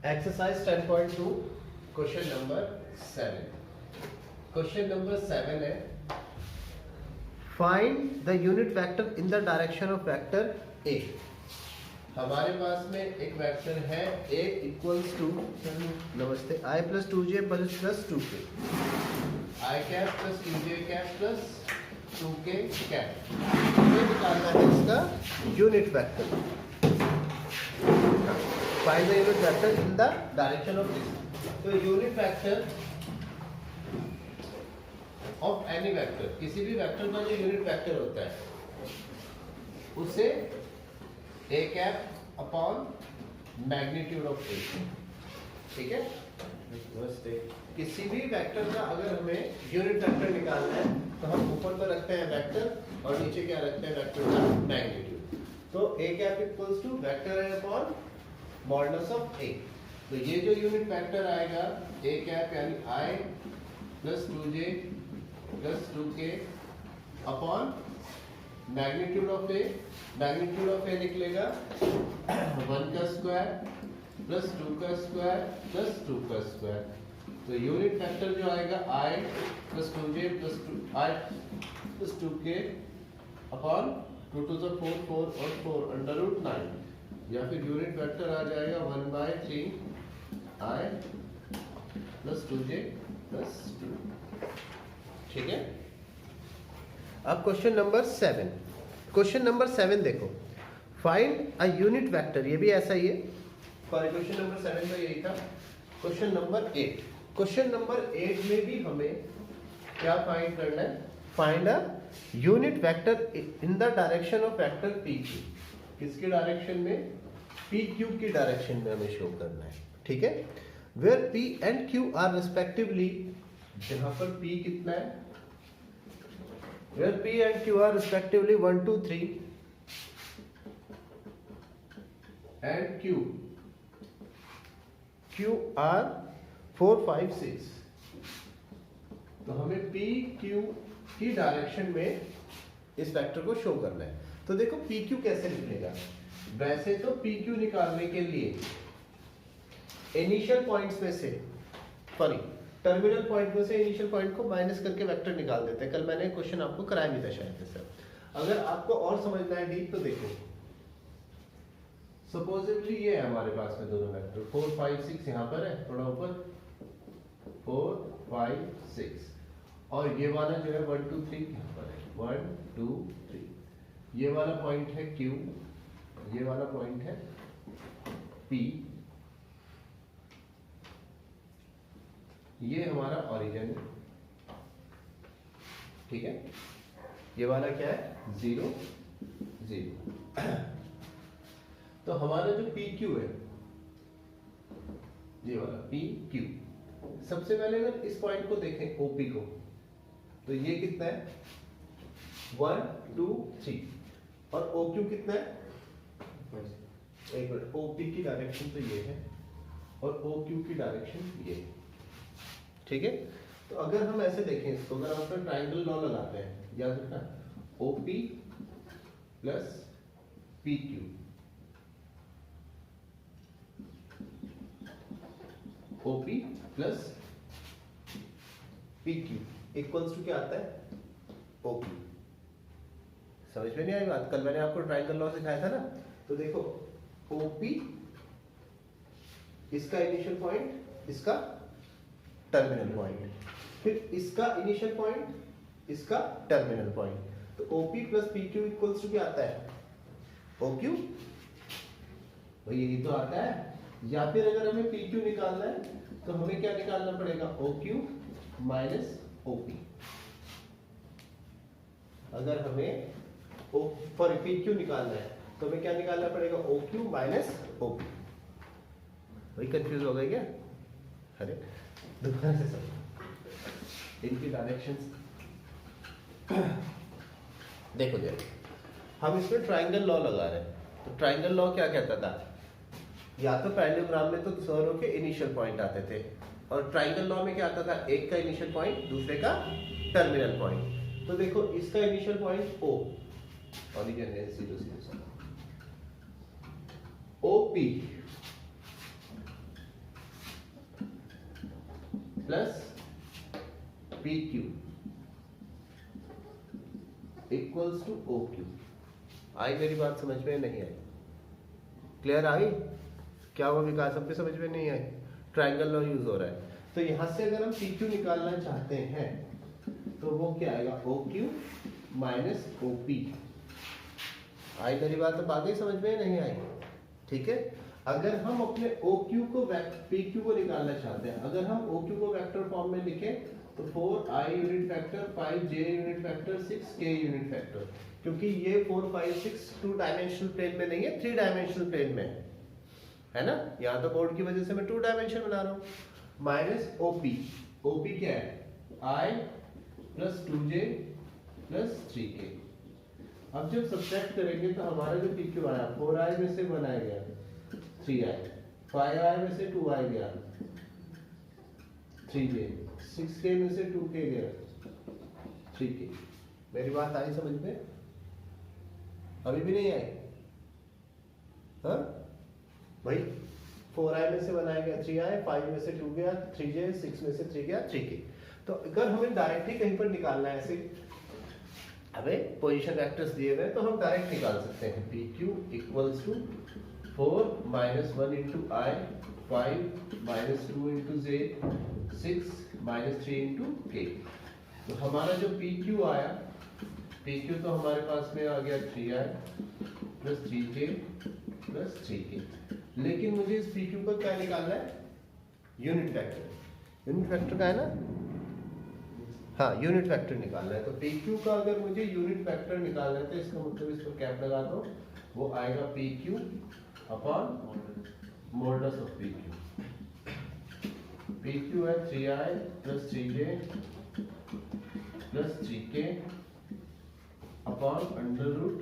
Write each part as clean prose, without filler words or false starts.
Exercise 10.2 question number 7। Question number 7 है find the unit vector in the direction of vector A. हमारे पास में एक वेक्टर है a इक्वल्स टू नमस्ते i plus 2j plus 2k i cap plus 2j cap plus 2k cap. ये निकालना है इसका unit vector. Find the unit vector in the direction of this. तो unit vector of any vector, किसी भी vector का जो यूनिट वेक्टर होता है उसे a cap upon magnitude of a। ठीक है, किसी भी वेक्टर का अगर हमें यूनिट वेक्टर निकालना है तो हम ऊपर पर रखते हैं वेक्टर और नीचे क्या रखते हैं, वेक्टर का मैग्नीट्यूड। तो a cap equals to vector है अपॉन मॉडुलस ऑफ a। तो ये जो यूनिट वेक्टर आएगा a कैप यानी i plus 2j plus 2k upon magnitude of a। Magnitude of a निकलेगा 1 का स्क्वायर प्लस 2 का स्क्वायर प्लस 2 का स्क्वायर। तो यूनिट वेक्टर जो आएगा i plus 2j plus 2i plus 2k upon 2 to the 4 4 और 4 under root 9, या फिर यूनिट वेक्टर आ जाएगा 1/3 i प्लस 2j प्लस 2। ठीक है। अब क्वेश्चन नंबर 7। क्वेश्चन नंबर 7 देखो, फाइंड अ यूनिट वेक्टर। ये भी ऐसा ही है, क्वेश्चन नंबर 7 का यही था। क्वेश्चन नंबर 8, क्वेश्चन नंबर 8 में भी हमें क्या फाइंड करना है, find a unit vector in the direction of vector p q. किसके डायरेक्शन में, पी क्यू की डायरेक्शन में हमें शो करना है। ठीक है, where p and q are respectively, जहां पर पी कितना है, where p and q are respectively 1 2 3 and q are 4 5 6। तो हमें पी क्यू की डायरेक्शन में इस वेक्टर को शो करना है। तो देखो पी क्यू कैसे निकलेगा। वैसे तो पी क्यू निकालने के लिए इनिशियल पॉइंट्स में से, सॉरी टर्मिनल पॉइंट में से इनिशियल पॉइंट को माइनस करके वेक्टर निकाल देते हैं। कल मैंने क्वेश्चन आपको कराया भी था शायद सर। अगर आपको और समझना है डीप तो देखो, सपोजिबली ये है हमारे पास में दोनों वेक्टर 4 5 6 यहाँ पर है, थोड़ा ऊपर 4 5 6, और ये वाला जो है 1 2 3 यहाँ पर है 1 2 3। ये वाला पॉइंट है Q, ये वाला पॉइंट है P, ये हमारा ओरिजिन है। ठीक है, ये वाला क्या है 0 0। तो हमारा जो PQ है, ये वाला PQ, सबसे पहले अगर इस पॉइंट को देखें OP को, तो ये कितना है 1 2 3, और OQ कितना है, एक मिनट, OP की डायरेक्शन तो ये है और OQ की डायरेक्शन ये है। ठीक है, तो अगर हम ऐसे देखें इसको, अगर हम अपना ट्रायंगल लॉ लगाते हैं, याद रखना OP plus PQ, OP plus PQ equals to क्या आता है, OQ। समझ में नहीं आई बात? कल मैंने आपको ट्रायंगल लॉ सिखाया था ना। तो देखो OP इसका इनिशियल पॉइंट, इसका टर्मिनल पॉइंट, फिर इसका इनिशियल पॉइंट, इसका टर्मिनल पॉइंट। तो OP plus PQ equals to क्या आता है, OQ। तो यही तो आता है। या फिर अगर हमें PQ निकालना है तो हमें क्या निकालना पड़ेगा, OQ माइनस OP। अगर हमें सॉरी PQ निकालना है तो हमें क्या निकालना पड़ेगा, OQ माइनस OP। वही कंफ्यूज हो गए क्या? अरे दोबारा से समझो इनकी डायरेक्शंस। देखो हम इसमें ट्रायंगल लॉ लगा रहे हैं। तो ट्रायंगल लॉ क्या कहता था, या तो पैरेललोग्राम में तो दोनों के इनिशियल पॉइंट आते थे, और ट्रायंगल लॉ में क्या आता था, एक का इनिशियल पॉइंट दूसरे का टर्मिनल पॉइंट। तो देखो इसका इनिशियल पॉइंट O, ओरिजिन है 0 0 OP plus P Q equals to O Q. आई मेरी बात समझ में नहीं आई? Clear I? क्या हुआ विकास, सबके समझ में नहीं आई? ट्रायंगल लॉ यूज हो रहा है। तो यहां से अगर हम पी क्यू निकालना चाहते हैं तो वो क्या आएगा, O Q minus O P. आई मेरी बात अब आगे समझ में नहीं आई? ठीक है। अगर हम अपने ओ क्यू को पी क्यू को निकालना चाहते हैं, अगर हम ओ क्यू को वेक्टर फॉर्म में लिखें तो 4i unit vector, 5j unit vector, 6k unit vector, क्योंकि ये 4 5 6 2 डायमेंशनल प्लेन में नहीं है, 3 डायमेंशनल प्लेन में है ना। यहाँ तो बोर्ड की वजह से मैं 2 डायमेंशन बना रहा हूँ। माइनस ओपी, ओपी क्या है, i plus 2j plus 3k। अब जब सब्ट्रैक्ट करेंगे तो हमारा जो पी क्यू आया 4i में से 1 आ गया 3i, 5i में से 2i गया 3j, 6k में से 2k गया 3k। मेरी बात आई समझ में? अभी भी नहीं आई? हाँ भाई, 4i में से 1 आ गया 3i, 5 में से 2 गया 3j, 6 में से 3 गया 3k। तो अगर हमें डायरेक्टली कहीं पर निकालना है, ऐसे हमें पोजीशन वेक्टर्स दिए हुए तो हम डायरेक्ट निकाल सकते हैं। P Q equals to 4 minus 1 into i, 5 minus 2 into j, 6 minus 3 into k. तो हमारा जो पी क्यू आया, पी क्यू तो हमारे पास में आ गया 3i plus 3k plus 3k। लेकिन मुझे इस पी क्यू का क्या निकालना है, यूनिट वेक्टर। यूनिट वेक्टर का है ना, हाँ यूनिट वेक्टर निकालना है। तो पी क्यू का अगर मुझे यूनिट वेक्टर निकालना है तो इसका मतलब इस पर कैप लगा दो, वो आएगा p q upon modulus of p q. P q है 3i plus 3j plus 3k upon under root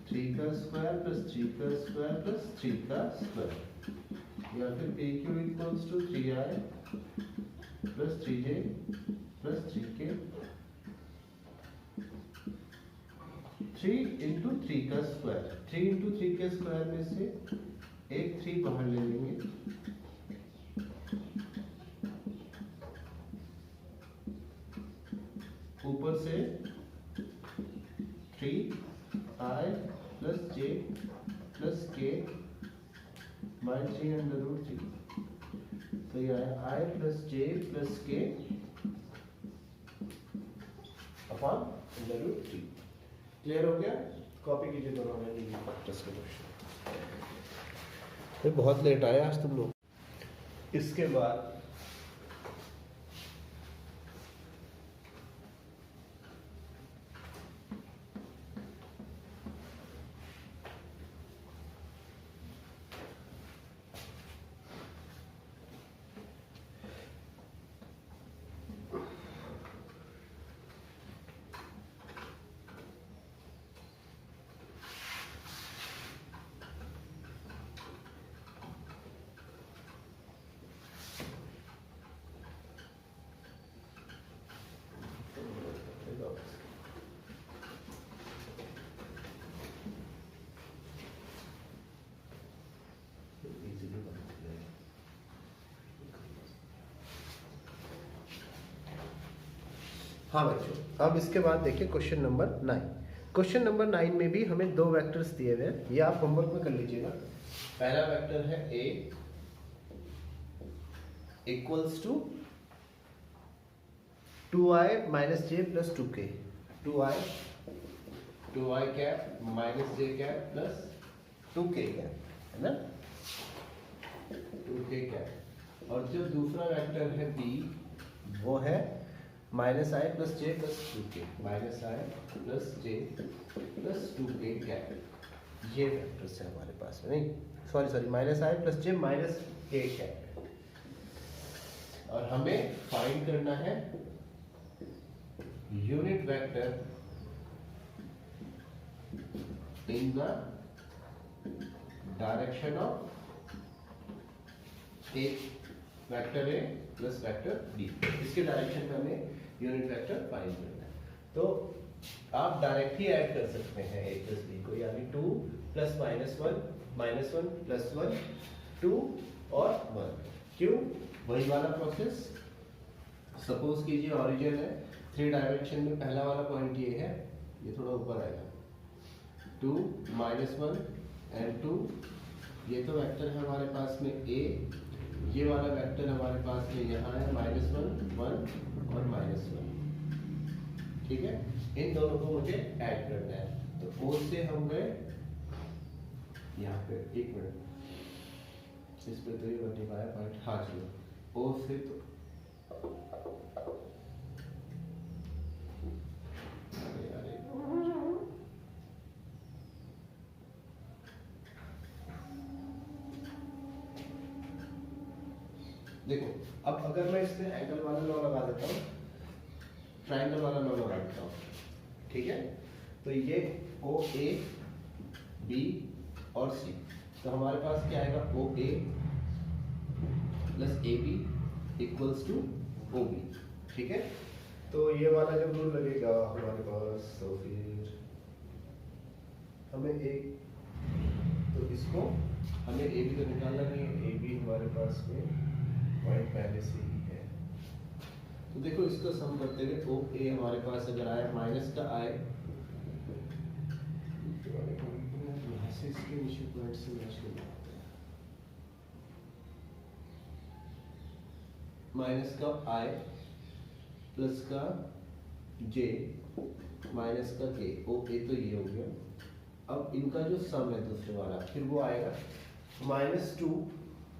3 का स्क्वायर प्लस 3 का स्क्वायर प्लस 3 का स्क्वायर, या फिर p Q equals to 3i plus 3j plus 3k, 3 into 3 का square. 3 into 3 के square में से एक 3 बाहर ले लेंगे, ऊपर से 3i plus j plus k minus 3 under root 3। तो यह है i plus j plus k upon under root 3। Clear हो गया? कॉपी कीजिए दोनों में प्रैक्टिस के क्वेश्चन। बहुत लेट आए आज तुम लोग। इसके बाद हाँ बच्चों, अब इसके बाद देखिए क्वेश्चन नंबर 9। क्वेश्चन नंबर 9 में भी हमें 2 वेक्टर्स दिए हुए हैं, ये आप होमवर्क में कर लीजिएगा। पहला वेक्टर है a equals to 2i minus j plus 2k, 2i cap minus j cap plus 2k cap, है ना, 2k कैप। और जो दूसरा वेक्टर है b, वो है minus I plus J plus 2k, minus I plus J plus 2k cap. ये vectors है हमारे पास में, नहीं sorry minus I plus J minus k cap. और हमें फाइंड करना है unit vector in the direction of एक vector A plus vector B. इसके डायरेक्शन में हमें यूनिट वेक्टर फाइंड करना है। तो आप डायरेक्ट ही ऐड कर सकते हैं ए प्लस बी को, यानी 2 प्लस माइनस 1 प्लस 1 2 और 1। क्यों? वही वाला प्रोसेस सपोज कीजिए ओरिजिन है 3 डायमेंशन में, पहला वाला पॉइंट ये है, ये थोड़ा ऊपर आएगा 2 -1 and 2, ये तो वेक्टर है हमारे पास में a, ये वाला वेक्टर हमारे पास में यहाँ है -1 1 और -1, ठीक है। इन दोनों को मुझे ऐड करना है, तो O से हम गए यहाँ पे, एक मिनट इस पे तो ये बन नहीं पाया पॉइंट, हाँ चलो O से तो देखो, अब अगर मैं इसमें एंगल वाला लॉ लगा देता हूँ, ट्रायंगल वाला लॉ लगा देता हूँ, ठीक है, तो ये ओ ए बी और सी, तो हमारे पास क्या आएगा, O A plus A B equals to O B, ठीक है। तो ये वाला जब रूल लगेगा हमारे पास, तो फिर हमें एक, तो इसको हमें ए बी तो निकालना नहीं है, ए बी हमारे पास में पॉइंट पहले से ही है, तो देखो इसको सम करते हुए ओ ए हमारे पास अगर आए माइनस का आए, यहाँ से इसके नीचे पॉइंट से मैच कर देते हैं, माइनस का आई प्लस का जे माइनस का के, ओ ए तो ये हो गया। अब इनका जो सम है दूसरे वाला, फिर वो आएगा -2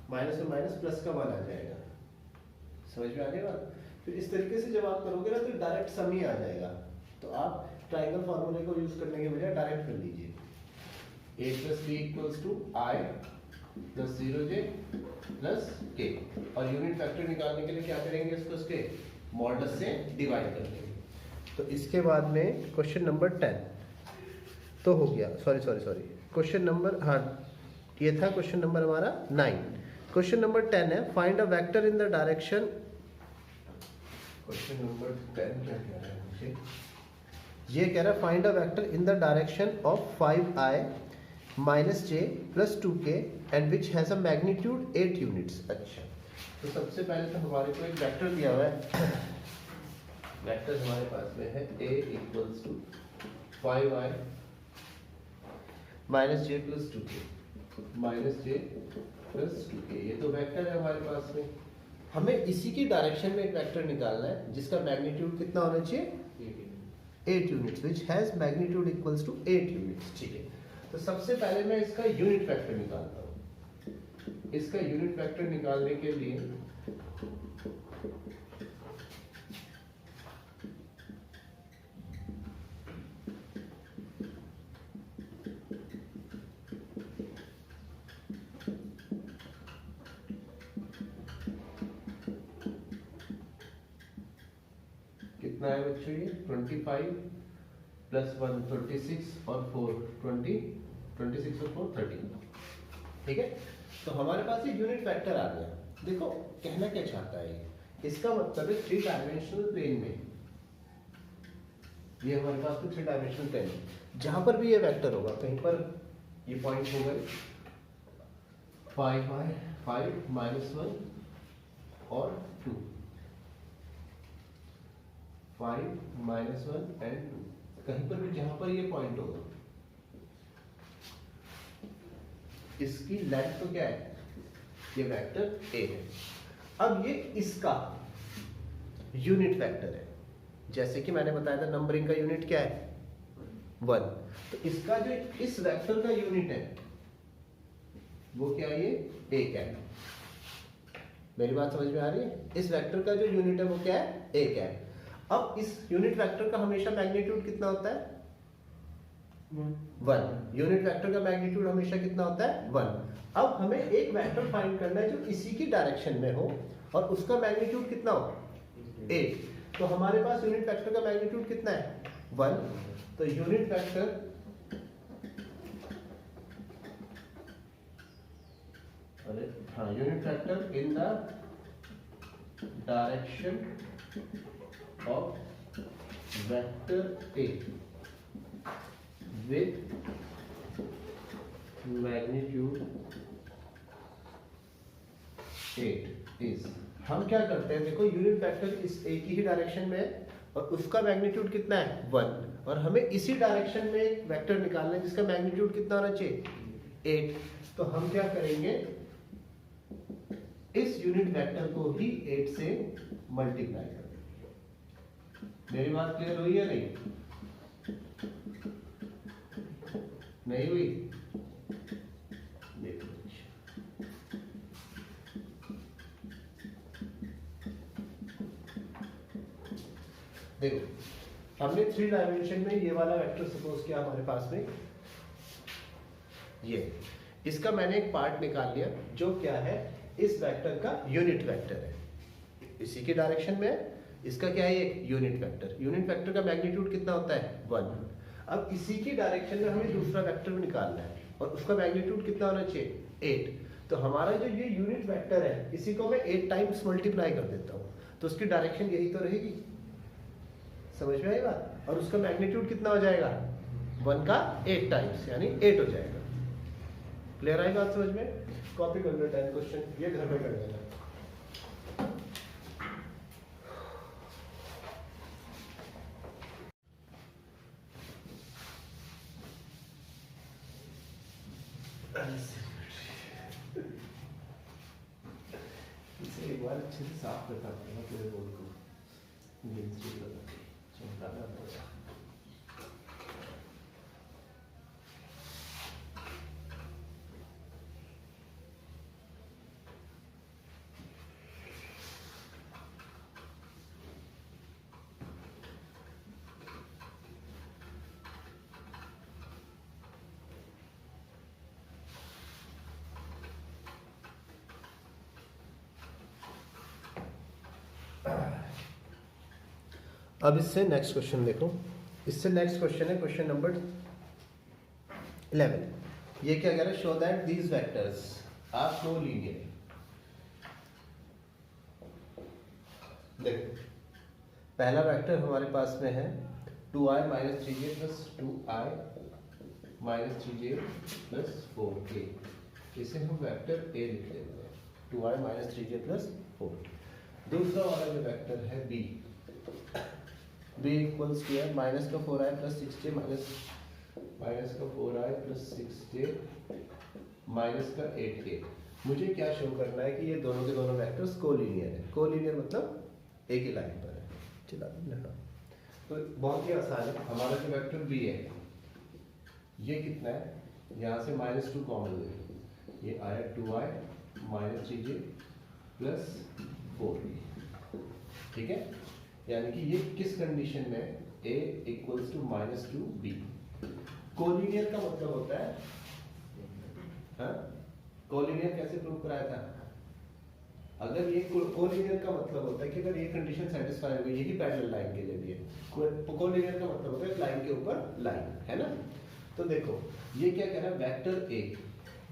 माइनस में माइनस प्लस का 1 आ जाएगा, समझ में आ गया बात। फिर इस तरीके से जब आप करोगे ना तो डायरेक्ट सम ही आ जाएगा, तो आप ट्रायंगल फार्मूले को यूज करने के बजाय डायरेक्ट कर लीजिए, a + b = i + 0j + k, और यूनिट फैक्टर निकालने के लिए क्या करेंगे, इसको इसके मॉडुलस से डिवाइड कर देंगे। तो इसके बाद में क्वेश्चन नंबर 10 तो हो गया, सॉरी क्वेश्चन नंबर, हाँ ये था क्वेश्चन नंबर हमारा 9। क्वेश्चन नंबर 10 है, find a vector in the direction, question number 10 क्या कह रहा है मुझे, ये कह रहा है find a vector in the direction of 5i -j + 2k and which has a magnitude 8 units. अच्छा, तो सबसे पहले तो हमारे को एक वेक्टर दिया हुआ है, वेक्टर हमारे पास में है a = 5i -j + 2k -j + 2k, ये तो वेक्टर है हमारे पास में। हमें इसी की डायरेक्शन में एक वेक्टर निकालना है जिसका मैग्नीट्यूड कितना होना चाहिए, 8 units, which has magnitude equals to 8 units, ठीक है। तो सबसे पहले मैं इसका यूनिट वेक्टर निकालता हूँ। इसका यूनिट वेक्टर निकालने के लिए कितना है बच्चों, ये 25 + 1 26 और 4 20, 26 और 4 30, ठीक है। तो हमारे पास ये यूनिट वेक्टर आ गया। देखो कहना क्या चाहता है ये, इसका मतलब है 3 डायमेंशनल प्लेन में, ये हमारे पास तो 3 डायमेंशनल प्लेन है, जहां पर भी ये वेक्टर होगा, कहीं पर ये पॉइंट हो गए 5 -1 और 2, 5 -1 and 2, कहीं पर भी जहां पर ये पॉइंट होगा, इसकी लेंथ तो क्या है, ये वेक्टर a है। अब ये इसका यूनिट वेक्टर है, जैसे कि मैंने बताया था नंबरिंग का यूनिट क्या है 1, तो इसका जो इस वेक्टर का यूनिट है वो क्या है, ये 1 है। मेरी बात समझ में आ रही है, इस वेक्टर का जो यूनिट है वो क्या है, 1 है। अब इस यूनिट वेक्टर का हमेशा मैग्नीट्यूड कितना होता है, 1, यूनिट वेक्टर का मैग्नीट्यूड हमेशा कितना होता है, 1। अब हमें एक वेक्टर फाइंड करना है जो इसी की डायरेक्शन में हो और उसका मैग्नीट्यूड कितना हो, 8। तो हमारे पास यूनिट वेक्टर का मैग्नीट्यूड कितना है, 1, तो unit vector unit vector in the direction of vector A with magnitude 8 is, हम क्या करते हैं देखो, यूनिट वेक्टर इस एक ही डायरेक्शन में है और उसका मैग्नीट्यूड कितना है 1, और हमें इसी डायरेक्शन में एक वेक्टर निकालना है जिसका मैग्नीट्यूड कितना होना चाहिए 8। तो हम क्या करेंगे, इस यूनिट वेक्टर को ही 8 से मल्टीप्लाई कर देंगे। मेरी बात क्लियर हुई है नहीं? नहीं हुई? देखो देखो, हमने 3 डायमेंशन में ये वाला वेक्टर सपोज किया हमारे पास में, ये इसका मैंने एक पार्ट निकाल लिया जो क्या है, इस वेक्टर का यूनिट वेक्टर है, इसी के डायरेक्शन में है, इसका क्या है ये यूनिट वेक्टर। यूनिट वेक्टर का मैग्नीट्यूड कितना होता है 1। अब इसी की डायरेक्शन में हमें दूसरा वेक्टर भी निकालना है और उसका मैग्नीट्यूड कितना होना चाहिए 8। तो हमारा जो ये यूनिट वेक्टर है इसी को मैं 8 टाइम्स मल्टीप्लाई कर देता हूँ, तो उसकी डायरेक्शन यही तो रहेगी। समझ में आई बात? और उसका मैग्नीट्यूड कितना हो जाएगा 1 का 8 टाइम्स, यानी 8 हो जाएगा। क्लियर आई बात समझ में? कॉपी कर लो 10 क्वेश्चन, ये घर में कर लेना। इसे एक बार अच्छे से साफ करना पड़ेगा पूरे बोर्ड को, चमकाना पड़ेगा। अब इससे नेक्स्ट क्वेश्चन देखो, इससे नेक्स्ट क्वेश्चन है क्वेश्चन नंबर 11। ये क्या कह रहा है, show that these vectors are collinear. देखो पहला वेक्टर हमारे पास में है 2i - 3j + 2i - 3j + 4k। इसे हम वेक्टर a लिख लेते हैं, 2i - 3j + 4। दूसरा वाला जो वेक्टर है b इक्वल्स टू है -4i + 6j -4i + 6j -8k। मुझे क्या शो करना है कि ये दोनों के दोनों वेक्टर्स कोलिनियर है। कोलिनियर मतलब एक ही लाइन पर है। चला लिखा तो बहुत ही आसान है। हमारा जो वेक्टर b है ये कितना है, यहाँ से -2 कॉमन ले, ये आया 2i - 3j + 4k। ठीक है, यानी कि ये किस कंडीशन में, a equals to -2b। Collinear का मतलब होता है, हाँ कोलिनियर कैसे प्रूव कराया था, अगर ये कोलिनियर का मतलब होता है कि अगर ये कंडीशन सेटिस्फाई हो गई, यही पैरेलल लाइन के लिए भी है। कोलिनियर का मतलब होता है लाइन के ऊपर लाइन, है ना। तो देखो ये क्या कह रहा है, वेक्टर a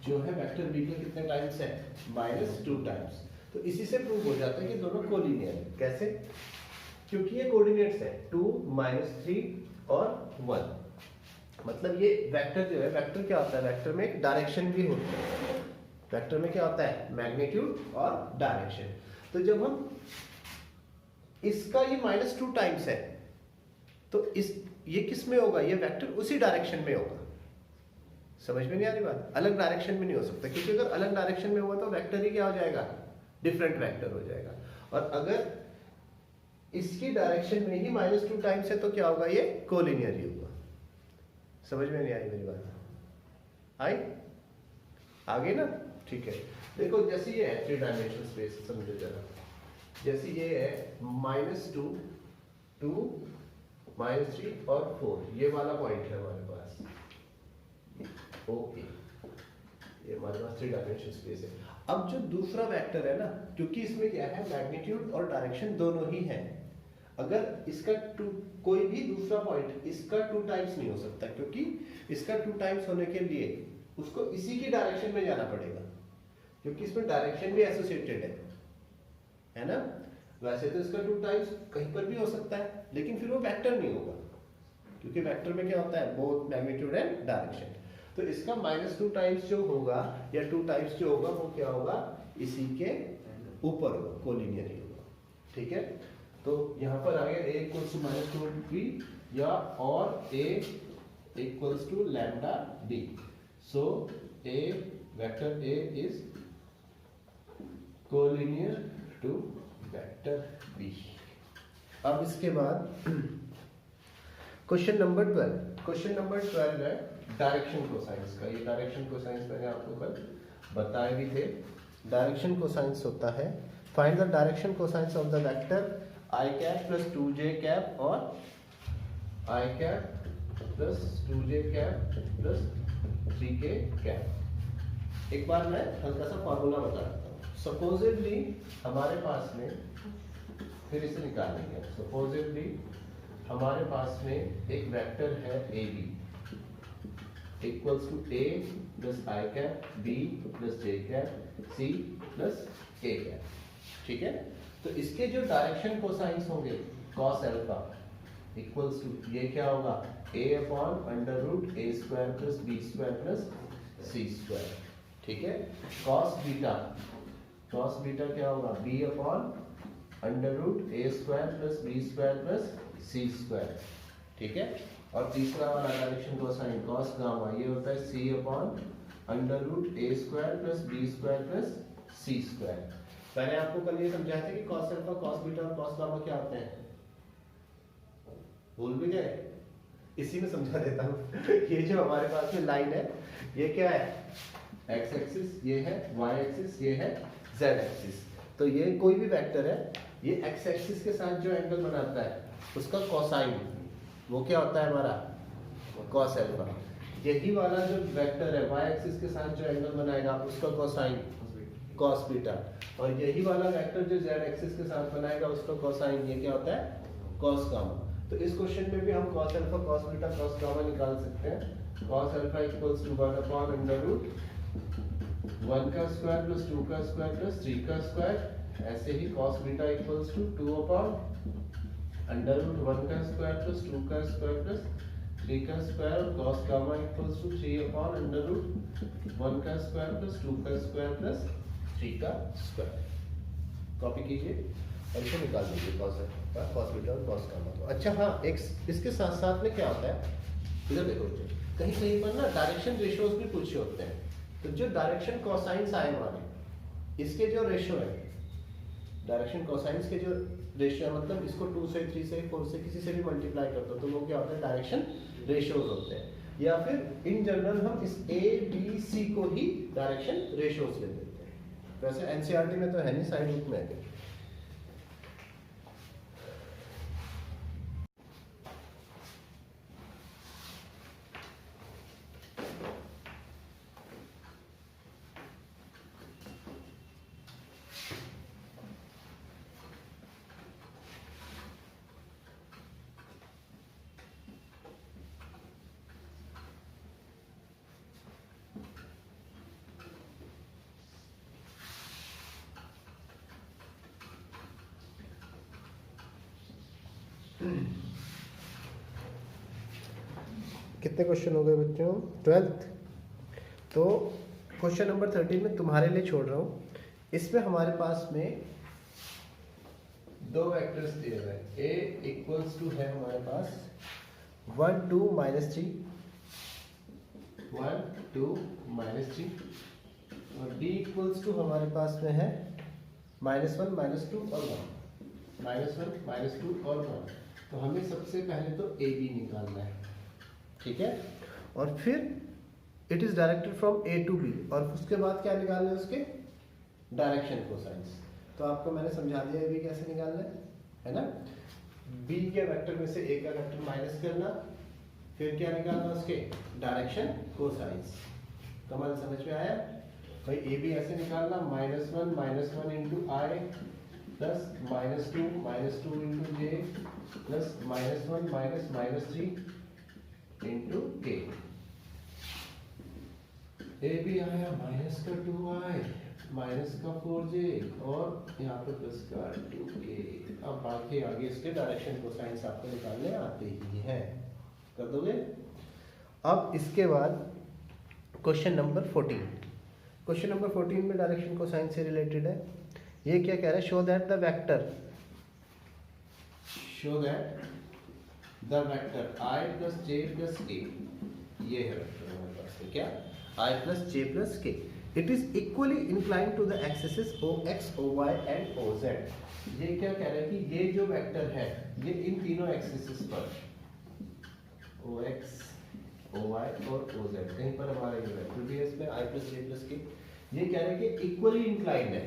जो है वेक्टर b के कितने टाइम्स है -2 टाइम्स। तो इसी से प्रूव हो जाता है कि दोनों कोलिनियर है। कैसे? क्योंकि ये कोऑर्डिनेट्स है 2 -3 और 1। मतलब ये वेक्टर जो है, वेक्टर क्या होता है, वेक्टर में एक डायरेक्शन भी होती है। वेक्टर में क्या होता है, मैग्नीट्यूड और डायरेक्शन। तो जब हम इसका ये -2 टाइम्स है तो इस ये किस में होगा, ये वेक्टर उसी डायरेक्शन में होगा। समझ में नहीं आ रही बात? अलग डायरेक्शन में नहीं हो सकता, क्योंकि अगर अलग डायरेक्शन में हुआ तो वेक्टर ही क्या हो जाएगा, डिफरेंट वेक्टर हो जाएगा। और अगर इसकी डायरेक्शन में ही -2 टाइम्स है तो क्या होगा, ये कोलिनियर ही होगा। समझ में नहीं आई मेरी बात? आई आगे ना? ठीक है, देखो जैसे ये है 3 डायमेंशनल स्पेस, समझो जरा। जैसे ये है -2 2 -3 और 4, ये वाला पॉइंट है हमारे पास। ओके, ये हमारे पास 3 डायमेंशनल स्पेस है। अब जो दूसरा वेक्टर है ना, क्योंकि इसमें क्या है, मैग्नीट्यूड और डायरेक्शन दोनों ही है। अगर इसका कोई भी दूसरा पॉइंट इसका 2 टाइम्स नहीं हो सकता, क्योंकि इसका 2 टाइम्स होने के लिए उसको इसी की डायरेक्शन में जाना पड़ेगा, क्योंकि इसमें डायरेक्शन भी एसोसिएटेड है ना। वैसे तो इसका 2 टाइम्स कहीं पर भी हो सकता है, लेकिन फिर वो वेक्टर नहीं होगा, क्योंकि वेक्टर में क्या होता है, बोथ मैग्नीट्यूड एंड डायरेक्शन। तो इसका -2 टाइम्स जो होगा या 2 टाइम्स जो होगा वो क्या होगा, इसी के ऊपर होगा, कोलिनियर ही होगा। ठीक है, तो यहाँ पर आ गया a equals to minus two b या और a equals to lambda b। So a vector a is collinear to vector b। अब इसके बाद क्वेश्चन नंबर 12। क्वेश्चन नंबर 12 है डायरेक्शन कोसाइंस का। ये डायरेक्शन कोसाइंस मैंने आपको कल बताए भी थे। डायरेक्शन कोसाइंस होता है find the direction cosines of the vector i cap plus 2j cap और i cap plus 2j cap plus 3k cap. एक बार मैं हल्का सा फॉर्मूला बता देता हूँ। सपोजिटली हमारे पास में, फिर इसे निकाल लेंगे। सपोजिटली हमारे पास में एक वेक्टर है A B equals to A plus I cap B plus J cap C plus K cap. ठीक है, तो इसके जो डायरेक्शन कोसाइंस होंगे कॉस एल्फा इक्वल्स टू ये क्या होगा a upon under root A square plus B square plus C square. ठीक है, कॉस बीटा क्या होगा b upon under root A square plus B square plus C square. ठीक है, और तीसरा वाला डायरेक्शन कोसाइन कॉस गामा ये होता है c upon under root A square plus B square plus C square. मैंने आपको कल ये समझाया था कि कॉस अल्फा कॉस बीटा और कॉस गामा क्या होते हैं, भूल भी गए? इसी में समझा देता हूँ। ये जो हमारे पास में लाइन है ये क्या है, एक्स एक्सिस, ये है वाई एक्सिस, ये है जेड एक्सिस। तो ये कोई भी वेक्टर है, ये एक्स एक्सिस के साथ जो एंगल बनाता है उसका कोसाइन वो क्या होता है हमारा कॉस अल्फा। यही वाला जो वेक्टर है वाई एक्सिस के साथ जो एंगल बनाएगा उसका कोसाइन कॉस बीटा, और यही वाला वेक्टर जो जेड एक्सिस के साथ बनाएगा उसका कोसाइन ये क्या होता है कॉस गामा। तो इस क्वेश्चन में भी हम cos alpha cos beta cos gamma निकाल सकते हैं। Cos alpha equals to 1 upon under root 1 का स्क्वायर प्लस 2 का स्क्वायर प्लस 3 का स्क्वायर। ऐसे ही cos beta equals to 2 upon under root 1 का स्क्वायर प्लस 2 का स्क्वायर प्लस 3 का स्क्वायर। और cos gamma equals to 3 upon under root 1 का स्क्वायर प्लस 2 का स्क्वायर प्लस 3 का स्क्वायर। कॉपी कीजिए और इसे निकाल दीजिए कॉस बीटा और कॉस गामा को। अच्छा हाँ, एक इसके साथ साथ में क्या होता है, इधर देखो, कहीं कहीं पर ना डायरेक्शन रेशियोज भी पूछे होते हैं। तो जो डायरेक्शन कोसाइंस आए हमारे, इसके जो रेशियो है, डायरेक्शन कोसाइंस के जो रेशियो है, मतलब इसको 2 से 3 से 4 से किसी से भी मल्टीप्लाई करते हो तो वो क्या होता है डायरेक्शन रेशियोज होते हैं। या फिर इन जनरल हम इस ए बी सी को ही डायरेक्शन रेशियोज ले लेते हैं। वैसे एनसीईआरटी में तो है नहीं, साइड बुक में है। कितने क्वेश्चन हो गए बच्चों, 12th। तो क्वेश्चन नंबर 13 में तुम्हारे लिए छोड़ रहा हूँ। इसमें हमारे पास में दो वेक्टर्स दिए हुए हैं। ए इक्वल्स टू है हमारे पास 1 2 -3 1 2 -3 और b इक्वल्स टू हमारे पास में है -1 -2 और 1 -1 -2 और 1। तो हमें सबसे पहले तो ए बी निकालना है। ठीक है, और फिर it is directed from A to B, और उसके बाद क्या निकालना है उसके डायरेक्शन कोसाइंस। तो आपको मैंने समझा दिया है बी कैसे निकालना है ना। बी के वेक्टर में से ए का वेक्टर माइनस करना, फिर क्या निकालना उसके डायरेक्शन कोसाइंस। कमाल समझ में आया भाई। ए बी ऐसे निकालना -1 into i plus -2 into j plus -1 -3 into k. A B आया माइनस का 2i माइनस का 4j और यहाँ पे प्लस का 2k। अब बाकी आगे इसके डायरेक्शन कोसाइंस आपको निकालने आते ही हैं, कर दोगे। अब इसके बाद क्वेश्चन नंबर 14। क्वेश्चन नंबर 14 में डायरेक्शन कोसाइन से रिलेटेड है। ये क्या कह रहा है, show that the vector, show that the vector i plus j plus k, ये है वेक्टर हमारे पास में, क्या i plus J plus k, it is equally inclined to the axis O X O Y and O Z. ये क्या कह रहा है कि ये जो वेक्टर है ये इन तीनों एक्सिस पर ओ एक्स ओ वाई और ओ जेड कहीं पर हमारा ये वेक्टर भी है इसमें i प्लस जे प्लस के, ये कह रहा है कि इक्वली इंक्लाइंड है।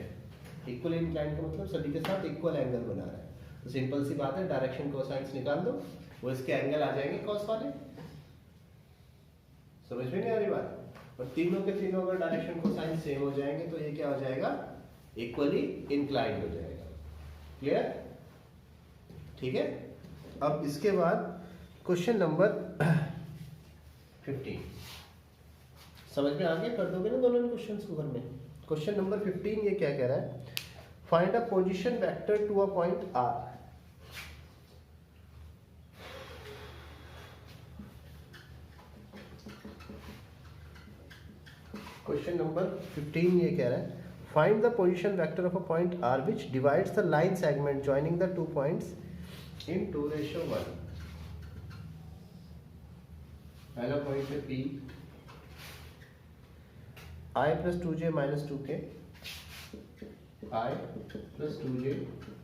इक्वली इंक्लाइंड का मतलब सभी के साथ इक्वल एंगल बना रहा है। तो सिंपल सी बात है, डायरेक्शन कोसाइंस निकाल दो, वो इसके एंगल आ जाएंगे कॉस वाले। समझ में नहीं आ रही बात? और तीनों के तीनों अगर डायरेक्शन कोसाइन सेम हो जाएंगे तो ये क्या हो जाएगा, इक्वली इंक्लाइंड हो जाएगा। क्लियर? ठीक है। अब इसके बाद क्वेश्चन नंबर 15 समझ में आ गया? कर दोगे ना दोनों क्वेश्चंस को घर में? क्वेश्चन नंबर 15 ये क्या कह रहा है, find a position vector to a point R. Question number 15 ये कह रहा है, find the position vector of a point R which divides the line segment joining the two points in 2:1। पहला पॉइंट है P, i plus 2j minus 2k, I plus 2j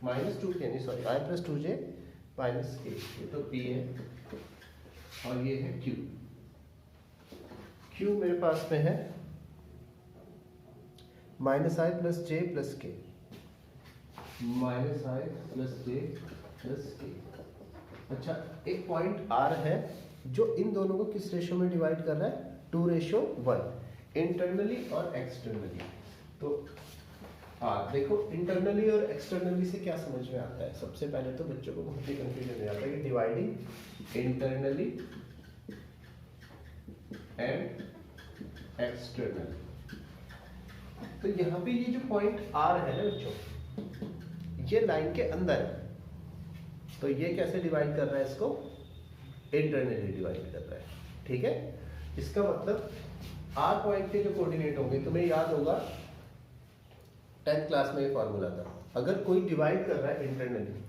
minus 2k नहीं sorry, i plus 2j minus k, ये तो P है, और ये है Q। q मेरे पास में है minus i plus j plus k, minus I plus J plus K। अच्छा एक पॉइंट r है जो इन दोनों को किस रेशो में डिवाइड कर रहा है, 2:1, इंटरनली और एक्सटर्नली। तो देखो इंटरनली और एक्सटर्नली से क्या समझ में आता है? सबसे पहले तो बच्चों को बहुत ही कंफ्यूजन हो जाता है कि डिवाइडिंग इंटरनली एंड एक्सटर्नली। तो यहाँ पे ये जो पॉइंट r है ना बच्चों, ये लाइन के अंदर है, तो ये कैसे डिवाइड कर रहा है इसको, इंटरनली डिवाइड कर रहा है। ठीक है, इसका मतलब r पॉइंट के जो कोऑर्डिनेट होंगे, तुम्हें याद होगा 10th क्लास में ये फॉर्मूला था, अगर कोई डिवाइड कर रहा है इंटरनली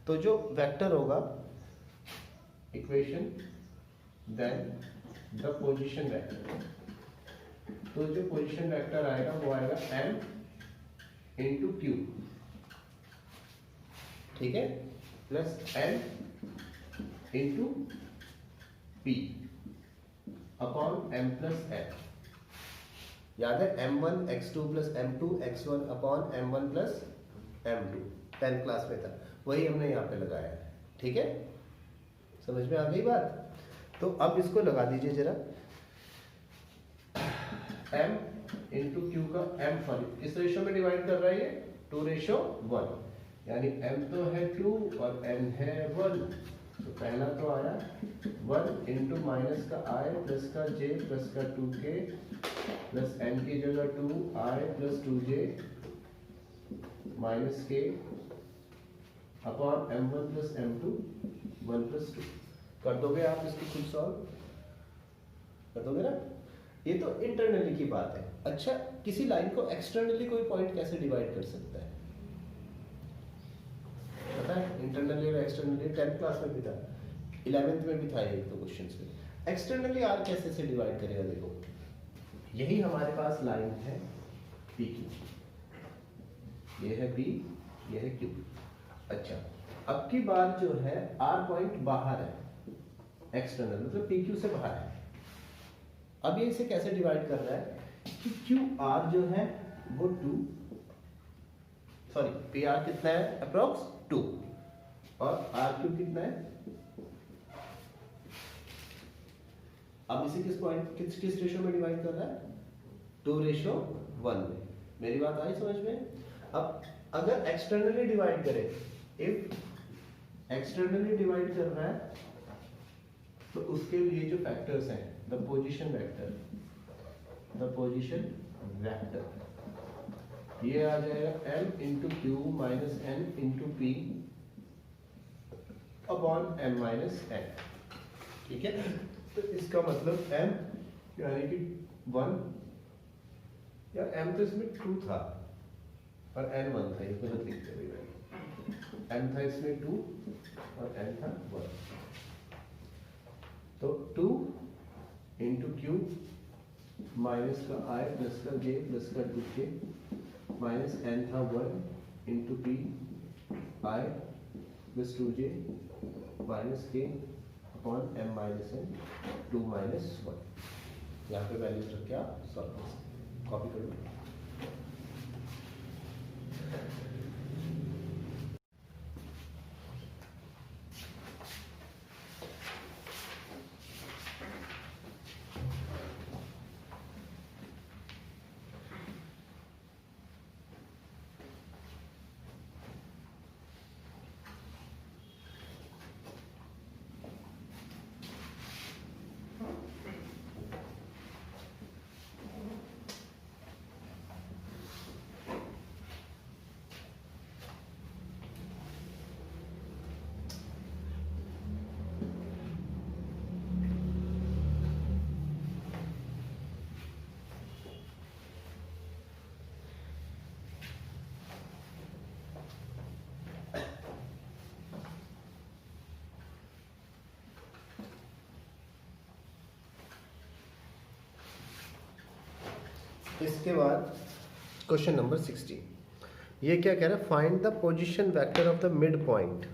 तो जो वेक्टर होगा, equation then the position vector, तो जो पोजीशन वेक्टर आएगा वो आएगा m इंटू क्यू, ठीक है, plus n into p upon m plus n। याद है m1 x2 plus m2 x1 upon m1 plus m2, 10th class में था, वही हमने यहाँ पे लगाया है। ठीक है, समझ में आ गई बात? तो अब इसको लगा दीजिए जरा, m इंटू क्यू का m सॉरी किस रेशो में डिवाइड कर रहा है ये, 2:1, यानी m तो है 2 और n है 1। तो पहला तो आया 1 इंटू माइनस का i प्लस का j प्लस का 2k प्लस n की जगह 2i plus 2j minus k upon m1 plus m2 1 plus 2। कर दोगे आप इसको खुद सॉल्व कर दोगे ना? ये तो इंटरनली की बात है। अच्छा, किसी लाइन को एक्सटर्नली कोई पॉइंट कैसे डिवाइड कर सकता है पता है? इंटरनली और एक्सटर्नली 10th क्लास में भी था, 11th में भी था, एक दो क्वेश्चंस में। एक्सटर्नली आर कैसे से डिवाइड करेगा? देखो यही हमारे पास लाइन है पी क्यू, ये है P, ये है Q। अच्छा अब की बार जो है आर पॉइंट बाहर है, एक्सटर्नल मतलब पी क्यू से बाहर है। अब ये इसे कैसे डिवाइड कर रहा है कि क्यू आर जो है वो 2, सॉरी पी आर कितना है अप्रोक्स 2, और आर क्यू कितना है, अब इसे किस पॉइंट किस रेशो में डिवाइड कर रहा है, 2:1 में। मेरी बात आई समझ में? अब अगर एक्सटर्नली डिवाइड करें, इफ एक्सटर्नली डिवाइड कर रहा है तो उसके लिए जो फैक्टर्स हैं, the position vector, the position vector, ये आ जाएगा m into Q minus n into P upon m minus n। ठीक है, तो इसका मतलब m यानी कि 1, या m तो इसमें 2 था, और n1 था, ये गलत लिख दिया भाई, n था इसमें 2 और n था 1, तो 2 इंटू क्यू माइनस का i प्लस का j प्लस का 2k माइनस n था 1 into p i plus 2j minus k upon m minus n 2 minus 1। यहाँ पे वैल्यूज रख के आप सॉल्व कर सकते, कॉपी कर लो। इसके बाद क्वेश्चन नंबर 16, ये क्या कह रहा है, find the position vector of the mid point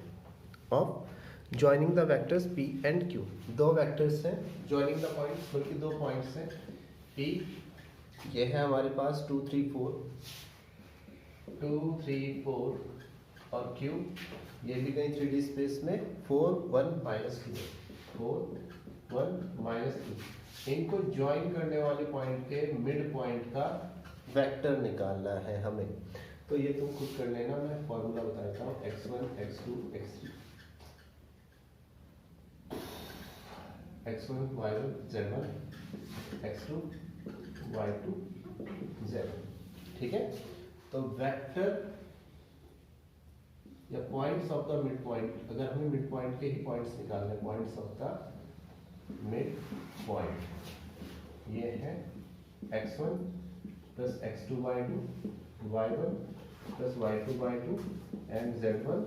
of joining the vectors p and q। दो वेक्टर्स हैं जॉइनिंग द पॉइंट्स, बल्कि दो पॉइंट्स हैं p, ये है हमारे पास 2 3 4 और q ये भी कहीं 3D स्पेस में 4 1 माइनस 2, 4 1 माइनस 2। इनको ज्वाइन करने वाले पॉइंट के मिड पॉइंट का वेक्टर निकालना है हमें। तो ये तुम खुद कर लेना, मैं फॉर्मूला बता देता हूँ, x1 x2 x3 x1 y1 z1 x2 y2 z1, ठीक है। तो वेक्टर या points of the mid point, अगर हमें मिड पॉइंट के ही पॉइंट्स निकालने, points of the mid point, ये है x1 plus x2 y2 y1 plus y2 y2 and z1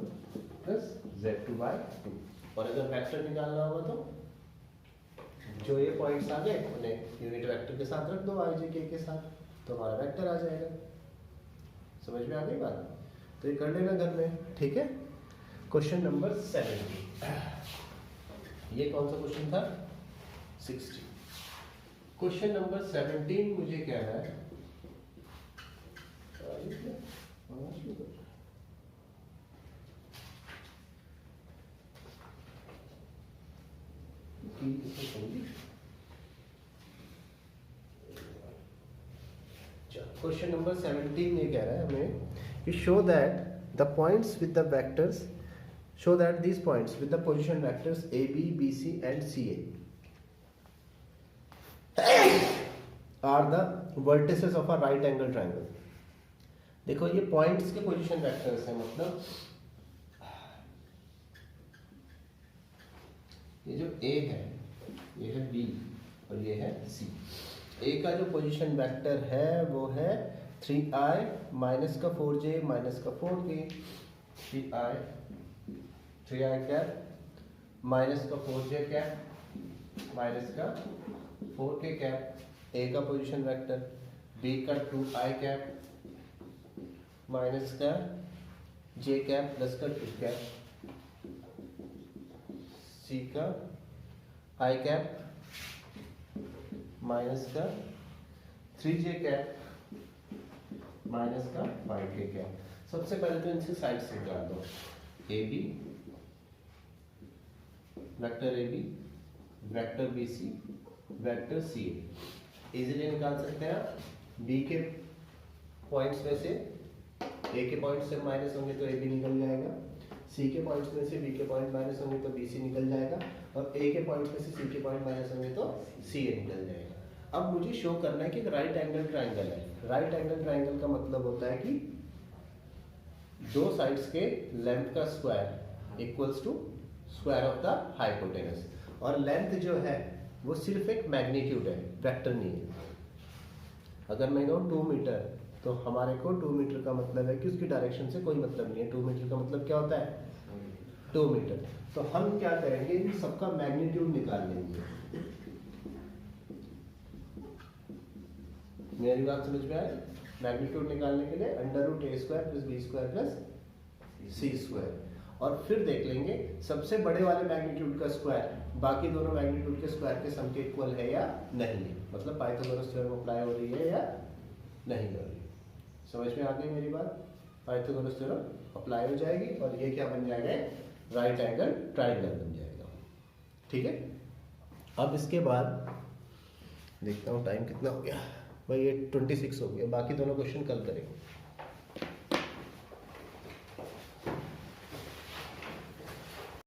plus z2 y2। और अगर वेक्टर निकालना होगा तो जो ये पॉइंट्स आ गए उन्हें यूनिट वेक्टर के साथ रख दो, i j k के साथ, तो हमारा वेक्टर आ जाएगा। समझ में आ गई बात? तो ये कर लेना घर में, ठीक है। क्वेश्चन नंबर 17, ये कौन सा क्वेश्चन था? 60। क्वेश्चन नंबर 17 मुझे कहना है, क्वेश्चन नंबर 17 ये कह रहा है हमें कि show that the points with the vectors, show that these points with the position vectors a b b c and c a are the vertices of a right angle triangle। देखो ये points के position vectors हैं, मतलब ये जो A है, ये है B और ये है C। A का जो पोजीशन वेक्टर है वो है 3i माइनस का 4j माइनस का 4k, 3i कैप माइनस का 4j कैप माइनस का 4k कैप, A का पोजीशन वेक्टर, B का 2i कैप माइनस का j कैप प्लस का 2 कैप, C का i कैप माइनस का 3j कैप माइनस का 5k कैप। सबसे पहले तो इनसे साइड से निकाल दो, AB vector AB vector BC vector CA easily निकाल सकते हैं आप। B के पॉइंट्स में से A के पॉइंट से माइनस होंगे तो AB निकल जाएगा, C के पॉइंट्स में से B के पॉइंट माइनस होंगे तो BC निकल जाएगा, और A के पॉइंट में से C के पॉइंट माइनस होंगे तो CA निकल जाएगा। अब मुझे शो करना है कि राइट एंगल ट्राइंगल है। राइट एंगल ट्राइंगल का मतलब होता है कि दो साइड्स के लेंथ का square equals to square of the hypotenuse, और लेंथ जो है वो सिर्फ एक मैग्नीट्यूड है, वेक्टर नहीं है। अगर मैं कहूँ 2 मीटर तो हमारे को 2 मीटर का मतलब है कि उसकी डायरेक्शन से कोई मतलब नहीं है। 2 मीटर का मतलब क्या होता है? 2 मीटर। तो हम क्या करेंगे, इन सबका मैग्नीट्यूड निकाल लेंगे। मेरी बात समझ में आए? मैग्नीट्यूड निकालने के लिए √a² + b² + c², और फिर देख लेंगे सबसे बड़े वाले मैग्नीट्यूड का स्क्वायर बाकी दोनों मैग्नीट्यूड के स्क्वायर के सम के इक्वल है या नहीं है, मतलब पाइथागोरस थ्योरम अप्लाई हो रही है या नहीं हो रही है। समझ में आ गई मेरी बात? पाइथागोरस थ्योरम अप्लाई हो जाएगी और ये क्या बन जाएगा? राइट एंगल ट्राइंगल बन जाएगा। ठीक है, अब इसके बाद देखता हूँ टाइम कितना हो गया भाई, ये 26 हो गया। बाकी दोनों क्वेश्चन कल करेंगे।